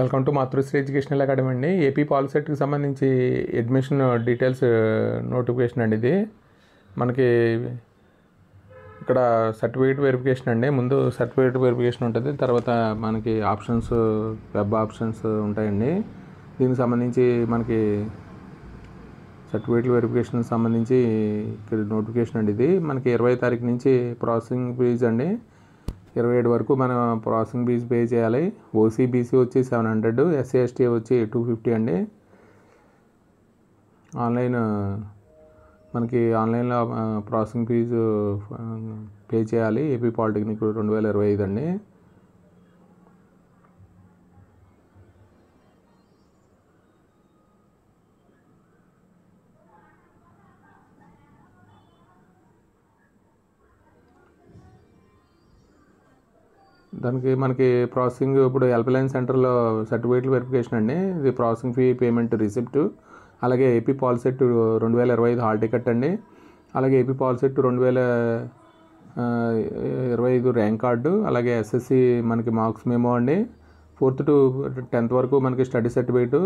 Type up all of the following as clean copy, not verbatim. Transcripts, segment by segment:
Welcome to Matrusri educational academy అండి. AP పాలిసెట్కి సంబంధించి admission details notification అండి. ఇది మనకి ఇక్కడ సర్టిఫికేట్ వెరిఫికేషన్ అండి. ముందు సర్టిఫికేట్ వెరిఫికేషన్ ఉంటుంది, తర్వాత మనకి ఆప్షన్స్, వెబ్ ఆప్షన్స్ ఉంటాయండి. దీనికి సంబంధించి మనకి సర్టిఫికేట్ వెరిఫికేషన్ సంబంధించి ఇక్కడ నోటిఫికేషన్ అండి. ఇది మనకి 20 తారీఖు నుంచి ప్రాసెసింగ్ ఫీజ్ అండి 27 వరకు మనం ప్రాసెసింగ్ ఫీజు పే చేయాలి. ఓసీ బీసీ వచ్చి 700, ఎస్సీ ఎస్టీ వచ్చి 250 అండి. మనకి ఆన్లైన్లో ప్రాసెసింగ్ ఫీజు పే చేయాలి. ఏపీ పాలిటెక్నిక్ 2025 అండి. దానికి మనకి ప్రాసెసింగ్ ఇప్పుడు హెల్ప్లైన్ సెంటర్లో సర్టిఫికేట్ వెరిఫికేషన్ అండి. ఇది ప్రాసెసింగ్ ఫీ పేమెంట్ రిసిప్ట్, అలాగే ఏపీ పాలిసెట్ 2025 హాల్ టికెట్ అండి, అలాగే ఏపీ పాలిసెట్ 2025 ర్యాంక్ కార్డు, అలాగే ఎస్ఎస్సి మనకి మార్క్స్ మెమో అండి. 4th to 10th వరకు మనకి స్టడీ సర్టిఫికేట్,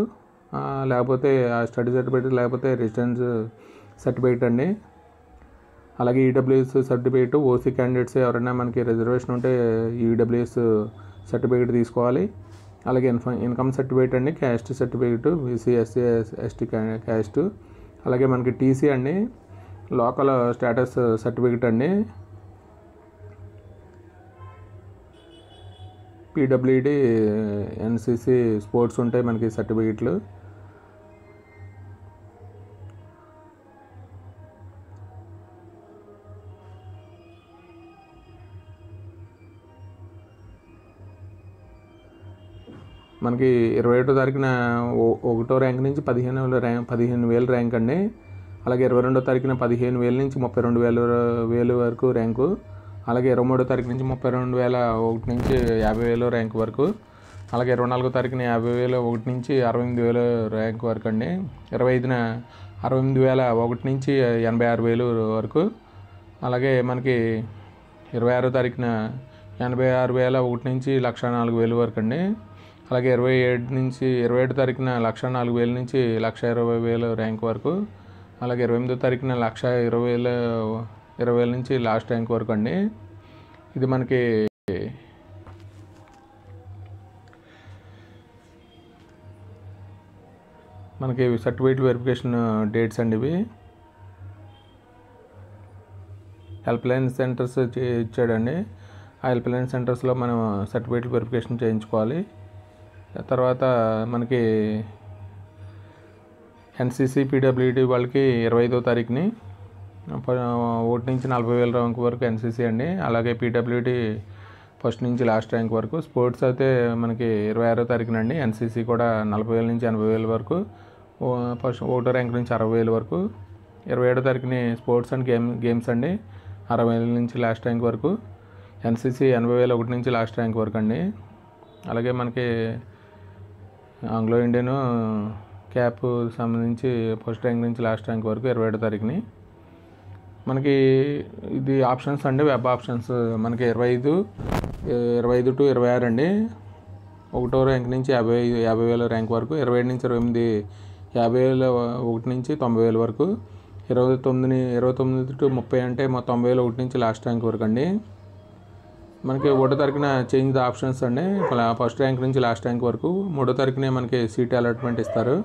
లేకపోతే ఆ స్టడీ సర్టిఫికేట్ లేకపోతే రెసిడెన్స్ సర్టిఫికేట్ అండి. అలాగే ఈడబ్ల్యూఎస్ సర్టిఫికేట్, ఓసీ క్యాండిడేట్స్ ఎవరైనా మనకి రిజర్వేషన్ ఉంటే ఈడబ్ల్యూఎస్ సర్టిఫికేట్ తీసుకోవాలి. అలాగే ఇన్కమ్ సర్టిఫికేట్ అండి, caste certificate, BC SC ST caste, అలాగే మనకి టీసీ అండి, లోకల్ స్టేటస్ సర్టిఫికేట్ అండి, పీడబ్ల్యూడి, ఎన్సీసీ స్పోర్ట్స్ ఉంటాయి మనకి సర్టిఫికేట్లు. మనకి 21వ తారీఖున 1వ ర్యాంక్ నుంచి 15,000 ర్యాంక్ అండి. అలాగే 22వ తారీఖున 15,000 నుంచి 32,000 వరకు ర్యాంకు. అలాగే 23వ తారీఖు నుంచి 32,001 నుంచి 50,000 ర్యాంక్ వరకు. అలాగే 24వ తారీఖున 50,001 నుంచి 68,000 ర్యాంక్ వరకు అండి. 25న 68,001 నుంచి 86,000 వరకు. అలాగే మనకి 26వ తారీఖున 86,001 నుంచి 104,000 వరకు అండి. అలాగే 27 తారీఖున 104,000 నుంచి 120,000 ర్యాంక్ వరకు. అలాగే 28వ తారీఖున 120,000 నుంచి లాస్ట్ ర్యాంక్ వరకు అండి. ఇది మనకి సర్టిఫికేట్ వెరిఫికేషన్ డేట్స్ అండి. ఇవి హెల్ప్లైన్ సెంటర్స్ ఇచ్చాడండి. ఆ హెల్ప్లైన్ సెంటర్స్లో మనం సర్టిఫికేట్ వెరిఫికేషన్ చేయించుకోవాలి. తర్వాత మనకి ఎన్సీసీ పీడబ్ల్యూడి వాళ్ళకి 25వ తారీఖుని 1 నుంచి 40,000 ర్యాంక్ వరకు ఎన్సీసీ అండి. అలాగే పీడబ్ల్యూడి ఫస్ట్ నుంచి లాస్ట్ ర్యాంక్ వరకు. స్పోర్ట్స్ అయితే మనకి 26వ తారీఖున అండి. ఎన్సీసీ కూడా 40,000 నుంచి 80,000 వరకు. ఫస్ట్ 1వ ర్యాంక్ నుంచి 60,000 వరకు. 27వ తారీఖుని స్పోర్ట్స్ అండ్ గేమ్స్ అండి, 60,000 నుంచి లాస్ట్ ర్యాంక్ వరకు. ఎన్సీసీ 80,001 నుంచి లాస్ట్ ర్యాంక్ వరకు అండి. అలాగే మనకి ఆంగ్లో ఇండియన్ క్యాప్ సంబంధించి ఫస్ట్ ర్యాంక్ నుంచి లాస్ట్ ర్యాంక్ వరకు 27వ తారీఖుని. మనకి ఇది ఆప్షన్స్ అండి, వెబ్ ఆప్షన్స్ మనకి 25 to 26 అండి. 1వ ర్యాంక్ నుంచి 50,000 ర్యాంక్ వరకు. 27 నుంచి 28 50,001 నుంచి 90,000 వరకు. 29 to 30 అంటే 90,001 నుంచి లాస్ట్ ర్యాంక్ వరకు అండి. మనకి 1వ తారీఖున చేంజ్ ద ఆప్షన్స్ అండి, ఫస్ట్ ర్యాంక్ నుంచి లాస్ట్ ర్యాంక్ వరకు. 3వ తారీఖునే మనకి సీట్ అలాట్మెంట్ ఇస్తారు.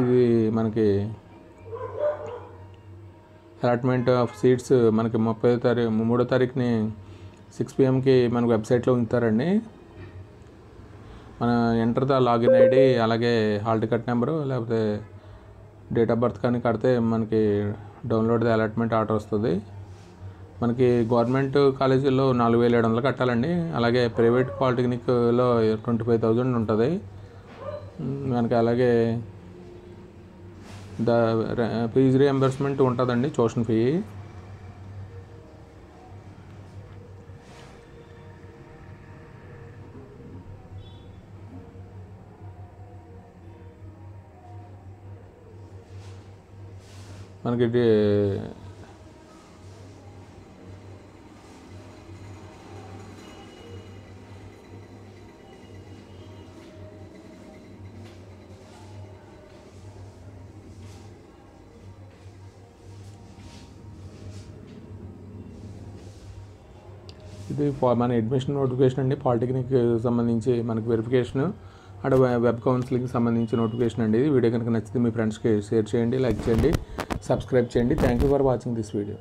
ఇది మనకి అలాట్మెంట్ ఆఫ్ సీట్స్ మనకి 3వ తారీఖుని 6 PM మనకు వెబ్సైట్లో ఉంచుతారండి. మన ఎంటర్ ద లాగిన్ ఐడి, అలాగే హాల్ టికెట్ నెంబరు, లేకపోతే డేట్ ఆఫ్ బర్త్ కానీ కడితే మనకి డౌన్లోడ్ ద అలాట్మెంట్ ఆర్డర్ వస్తుంది. మనకి గవర్నమెంట్ కాలేజీల్లో 4,700 కట్టాలండి. అలాగే ప్రైవేట్ పాలిటెక్నిక్లో 25,000 ఉంటుంది మనకి. అలాగే ఫీజు రియంబర్స్మెంట్ ఉంటుందండి, ట్యూషన్ ఫీ. మనకి ఇది మన అడ్మిషన్ నోటిఫికేషన్ అండి, పాలిటెక్నిక్ సంబంధించి మనకి వెరిఫికేషన్ అక్కడ వెబ్ కౌన్సిలింగ్ సంబంధించి నోటిఫికేషన్ అండి. ఇది వీడియో కనుక నచ్చితే మీ ఫ్రెండ్స్కి షేర్ చేయండి, లైక్ చేయండి, సబ్స్క్రైబ్ చేయండి. Thank you for watching this video.